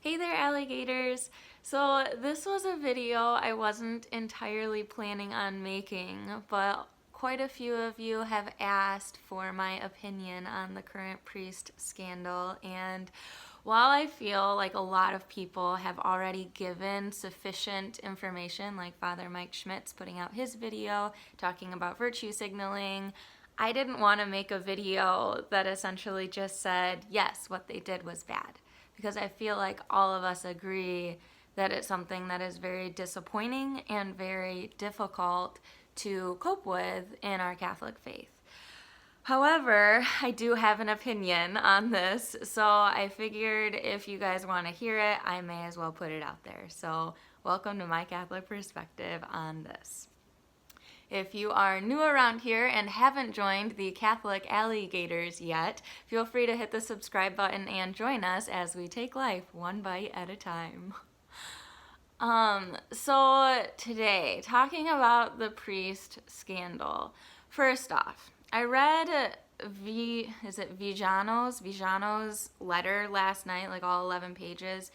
Hey there, alligators! So this was a video I wasn't entirely planning on making, but quite a few of you have asked for my opinion on the current priest scandal, and while I feel like a lot of people have already given sufficient information, like Father Mike Schmitz putting out his video talking about virtue signaling, I didn't want to make a video that essentially just said, yes, what they did was bad, because I feel like all of us agree that it's something that is very disappointing and very difficult to cope with in our Catholic faith. However, I do have an opinion on this, so I figured if you guys want to hear it, I may as well put it out there. So, welcome to my Catholic perspective on this. If you are new around here and haven't joined the Catholic Alligators yet, feel free to hit the subscribe button and join us as we take life one bite at a time. So today, talking about the priest scandal. First off, I read Vijano's letter last night, like all 11 pages,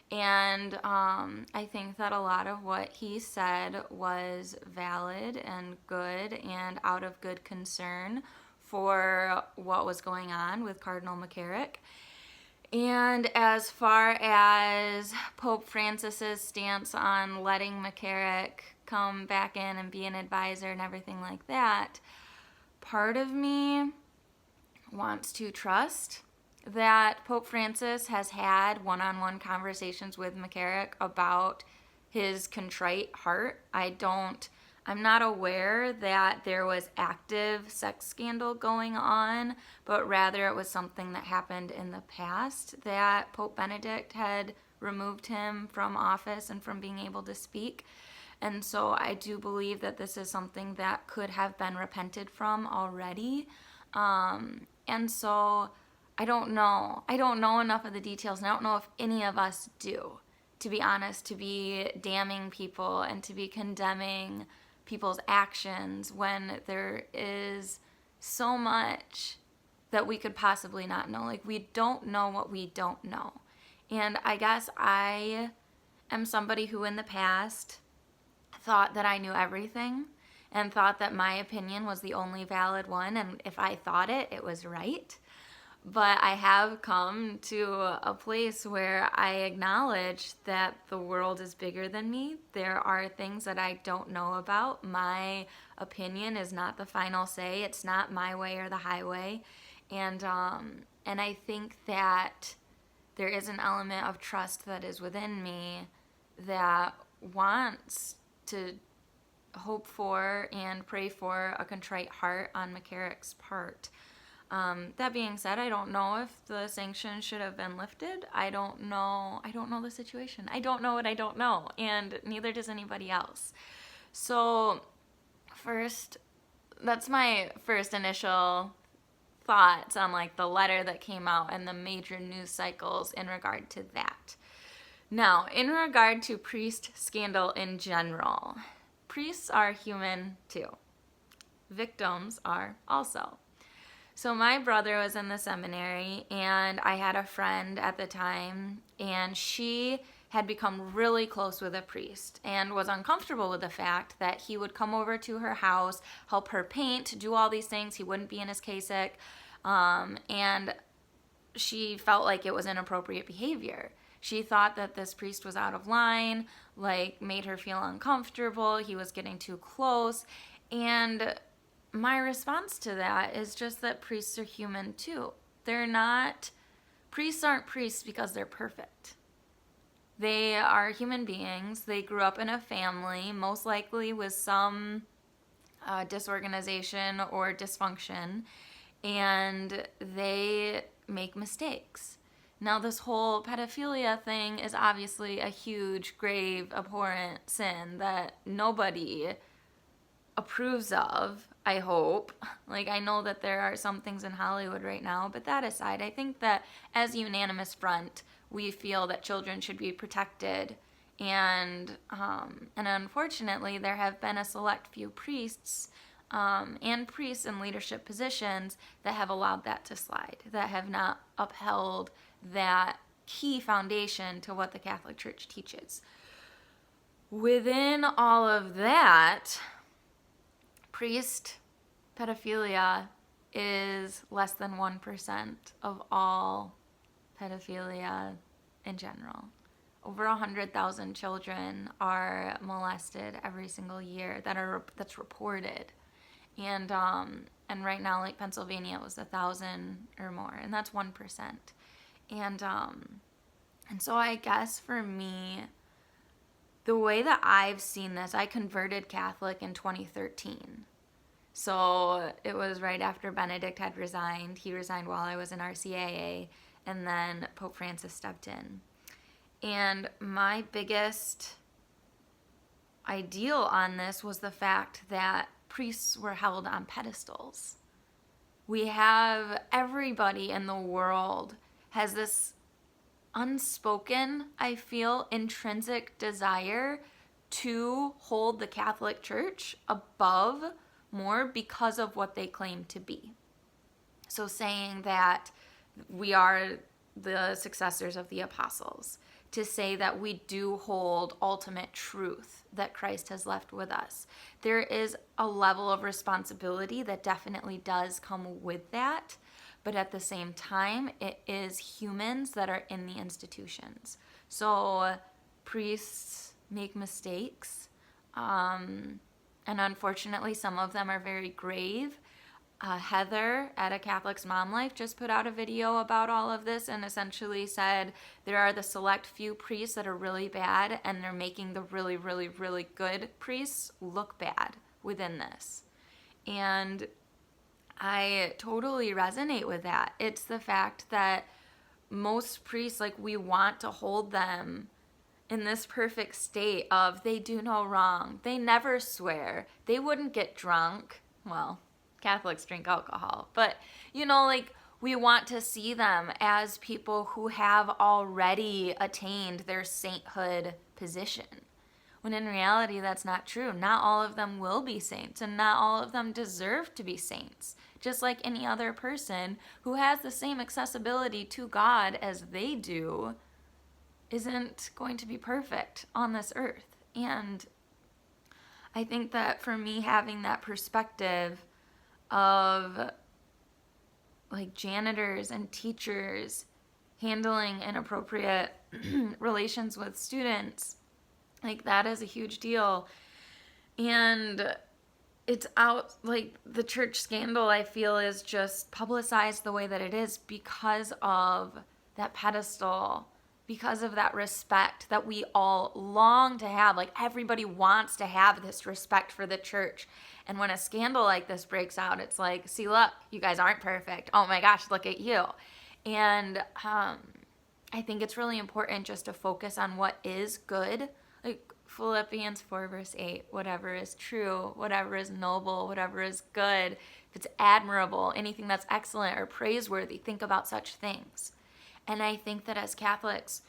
and I think that a lot of what he said was valid and good and out of good concern for what was going on with Cardinal McCarrick. And as far as Pope Francis's stance on letting McCarrick come back in and be an advisor and everything like that, part of me wants to trust that Pope Francis has had one-on-one conversations with McCarrick about his contrite heart. I'm not aware that there was active sex scandal going on, but rather it was something that happened in the past, that Pope Benedict had removed him from office and from being able to speak. And so I do believe that this is something that could have been repented from already. And so I don't know. I don't know enough of the details, and I don't know if any of us do, to be honest, to be damning people and to be condemning people's actions when there is so much that we could possibly not know. Like, we don't know what we don't know. And I guess I am somebody who in the past thought that I knew everything and thought that my opinion was the only valid one, and if I thought it, it was right. But I have come to a place where I acknowledge that the world is bigger than me. There are things that I don't know about. My opinion is not the final say. It's not my way or the highway. And I think that there is an element of trust that is within me that wants to hope for and pray for a contrite heart on McCarrick's part. That being said, I don't know if the sanctions should have been lifted. I don't know the situation. I don't know what I don't know, and neither does anybody else. So first, that's my first initial thoughts on like the letter that came out and the major news cycles in regard to that. Now, in regard to priest scandal in general, priests are human too. Victims are also. So my brother was in the seminary, and I had a friend at the time, and she had become really close with a priest and was uncomfortable with the fact that he would come over to her house, help her paint, do all these things. He wouldn't be in his cassock, and she felt like it was inappropriate behavior. She thought that this priest was out of line, like made her feel uncomfortable. He was getting too close, and my response to that is just that priests are human too. Priests aren't priests because they're perfect. They are human beings. They grew up in a family, most likely with some disorganization or dysfunction, and they make mistakes. Now, this whole pedophilia thing is obviously a huge, grave, abhorrent sin that nobody approves of, I hope. Like, I know that there are some things in Hollywood right now, but that aside, I think that as a unanimous front, we feel that children should be protected, and unfortunately, there have been a select few priests and priests in leadership positions that have allowed that to slide, that have not upheld that key foundation to what the Catholic Church teaches. Within all of that, priest pedophilia is less than 1% of all pedophilia in general. Over 100,000 children are molested every single year that's reported. And right now, like Pennsylvania, was 1,000 or more, and that's 1%. And so I guess for me, the way that I've seen this, I converted Catholic in 2013. So it was right after Benedict had resigned. He resigned while I was in RCIA, and then Pope Francis stepped in. And my biggest ideal on this was the fact that priests were held on pedestals. We have everybody in the world has this unspoken, I feel, intrinsic desire to hold the Catholic Church above more because of what they claim to be. So saying that we are the successors of the apostles, to say that we do hold ultimate truth that Christ has left with us. There is a level of responsibility that definitely does come with that, but at the same time, it is humans that are in the institutions. So priests make mistakes, and unfortunately, some of them are very grave. Heather at A Catholic's Mom Life just put out a video about all of this and essentially said there are the select few priests that are really bad, and they're making the really, really, really good priests look bad within this. And I totally resonate with that. It's the fact that most priests, like, we want to hold them in this perfect state of they do no wrong, they never swear, they wouldn't get drunk. Well, Catholics drink alcohol, but like, we want to see them as people who have already attained their sainthood position, when in reality that's not true. Not all of them will be saints, and not all of them deserve to be saints. Just like any other person who has the same accessibility to God as they do isn't going to be perfect on this earth. And I think that for me, having that perspective of like janitors and teachers handling inappropriate relations with students, like, that is a huge deal. And it's out, like, the church scandal, I feel, is just publicized the way that it is because of that pedestal, because of that respect that we all long to have. Like, everybody wants to have this respect for the church. And when a scandal like this breaks out, it's like, see, look, you guys aren't perfect. Oh my gosh, look at you. And I think it's really important just to focus on what is good. Like Philippians 4 verse 8, whatever is true, whatever is noble, whatever is good, if it's admirable, anything that's excellent or praiseworthy, think about such things. And I think that as Catholics,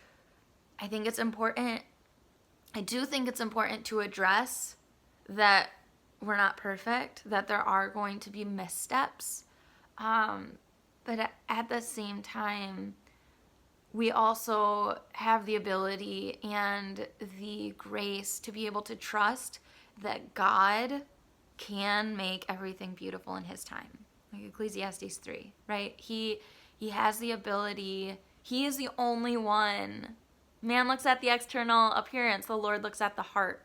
I do think it's important to address that we're not perfect, that there are going to be missteps. But at the same time, we also have the ability and the grace to be able to trust that God can make everything beautiful in his time. Like Ecclesiastes 3, right? He has the ability. He is the only one. Man looks at the external appearance. The Lord looks at the heart.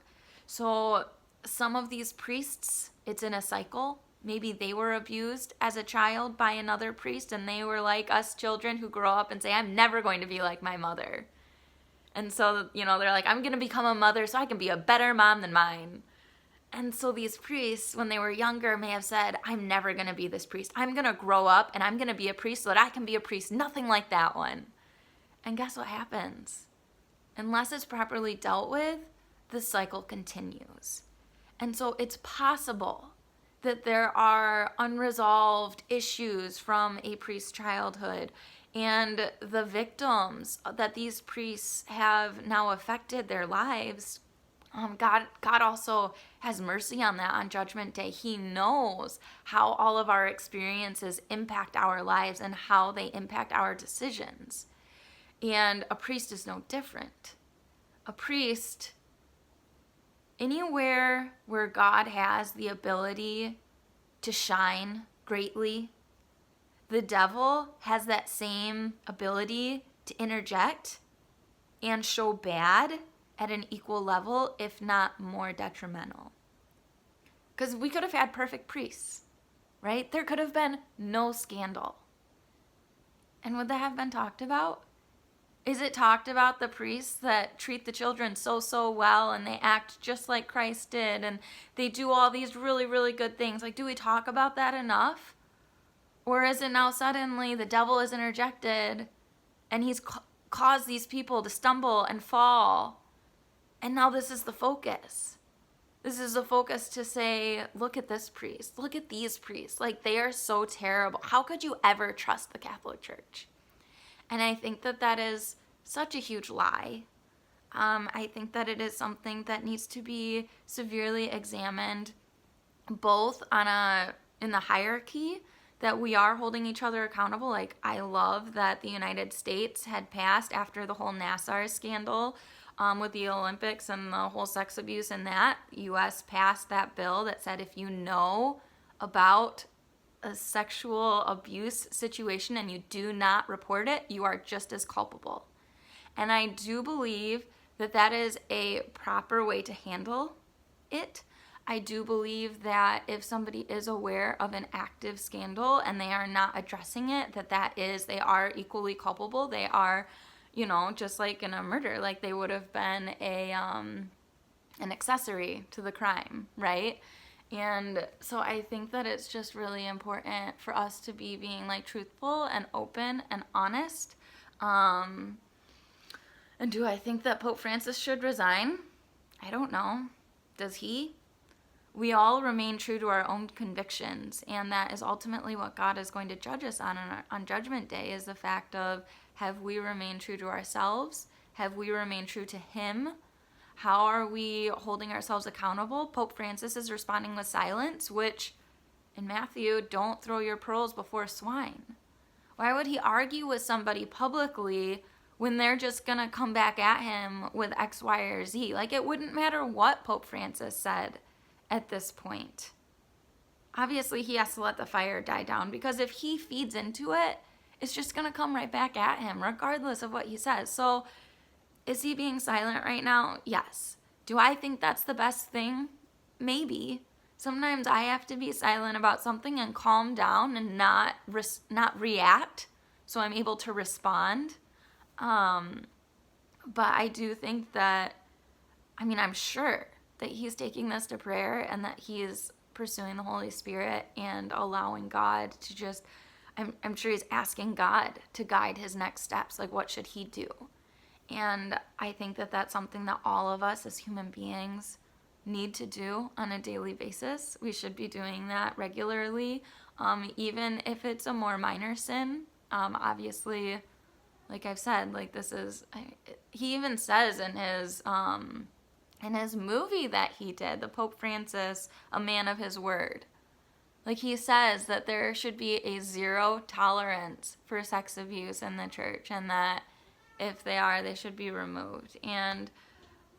So some of these priests, it's in a cycle. Maybe they were abused as a child by another priest, and they were like us children who grow up and say, I'm never going to be like my mother. And so, they're like, I'm going to become a mother so I can be a better mom than mine. And so these priests, when they were younger, may have said, I'm never going to be this priest. I'm going to grow up and I'm going to be a priest so that I can be a priest, nothing like that one. And guess what happens? Unless it's properly dealt with, the cycle continues. And so it's possible that there are unresolved issues from a priest's childhood, and the victims that these priests have now affected their lives. God also has mercy on that on Judgment Day. He knows how all of our experiences impact our lives and how they impact our decisions. And a priest is no different. A priest, anywhere where God has the ability to shine greatly, the devil has that same ability to interject and show bad at an equal level, if not more detrimental. Because we could have had perfect priests, right? There could have been no scandal. And would that have been talked about? Is it talked about the priests that treat the children so well and they act just like Christ did and they do all these really, really good things? Like, do we talk about that enough? Or is it now suddenly the devil is interjected and he's caused these people to stumble and fall? And now this is the focus. This is the focus to say, look at this priest. Look at these priests. Like, they are so terrible. How could you ever trust the Catholic Church? And I think that that is such a huge lie. I think that it is something that needs to be severely examined, both in the hierarchy, that we are holding each other accountable. Like, I love that the United States had passed after the whole Nassar scandal with the Olympics and the whole sex abuse and that. U.S. passed that bill that said if you know about a sexual abuse situation and you do not report it, you are just as culpable. And I do believe that that is a proper way to handle it. I do believe that if somebody is aware of an active scandal and they are not addressing it, they are equally culpable. They are, just like in a murder, like they would have been an accessory to the crime, right? And so I think that it's just really important for us to be being like truthful and open and honest. And do I think that Pope Francis should resign? I don't know. Does he? We all remain true to our own convictions, and that is ultimately what God is going to judge us on Judgment Day, is the fact of, have we remained true to ourselves? Have we remained true to Him? How are we holding ourselves accountable? Pope Francis is responding with silence, which in Matthew, don't throw your pearls before swine. Why would he argue with somebody publicly when they're just going to come back at him with X, Y, or Z? Like, it wouldn't matter what Pope Francis said at this point. Obviously, he has to let the fire die down, because if he feeds into it, it's just going to come right back at him, regardless of what he says. So, is he being silent right now? Yes. Do I think that's the best thing? Maybe. Sometimes I have to be silent about something and calm down and not react, so I'm able to respond. But I do think that, I'm sure that he's taking this to prayer and that he is pursuing the Holy Spirit and allowing God to just, I'm sure he's asking God to guide his next steps. Like, what should he do? And I think that that's something that all of us as human beings need to do on a daily basis. We should be doing that regularly, even if it's a more minor sin. Obviously, like I've said, like he even says in his movie that he did, the Pope Francis, A Man of His Word. Like, he says that there should be a zero tolerance for sex abuse in the church, and that if they should be removed. And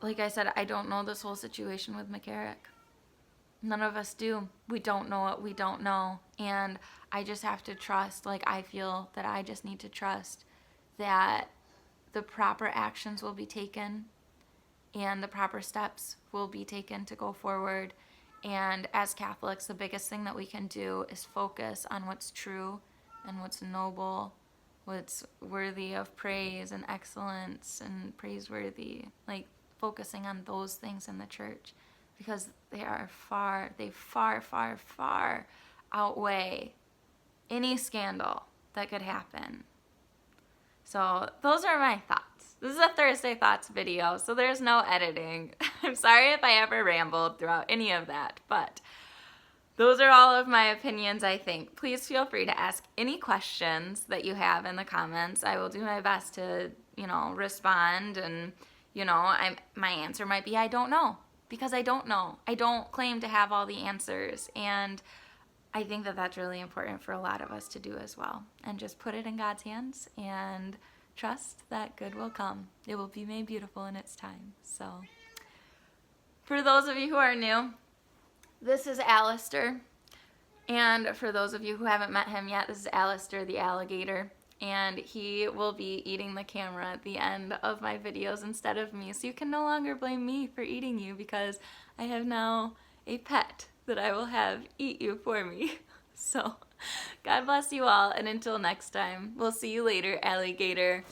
like I said, I don't know this whole situation with McCarrick. None of us do. We don't know what we don't know. And I just have to trust, I feel that I just need to trust that the proper actions will be taken and the proper steps will be taken to go forward. And as Catholics, the biggest thing that we can do is focus on what's true and what's noble, what's worthy of praise and excellence and praiseworthy, focusing on those things in the church, because they far outweigh any scandal that could happen. So those are my thoughts. This is a Thursday Thoughts video, so there's no editing. I'm sorry if I ever rambled throughout any of that, but those are all of my opinions, I think. Please feel free to ask any questions that you have in the comments. I will do my best to, respond, and, my answer might be I don't know, because I don't know. I don't claim to have all the answers, and I think that that's really important for a lot of us to do as well, and just put it in God's hands and trust that good will come. It will be made beautiful in its time. So, for those of you who are new, this is Alistair. And for those of you who haven't met him yet, this is Alistair the alligator. And he will be eating the camera at the end of my videos instead of me. So you can no longer blame me for eating you, because I have now a pet that I will have eat you for me. So, God bless you all, and until next time, we'll see you later, alligator.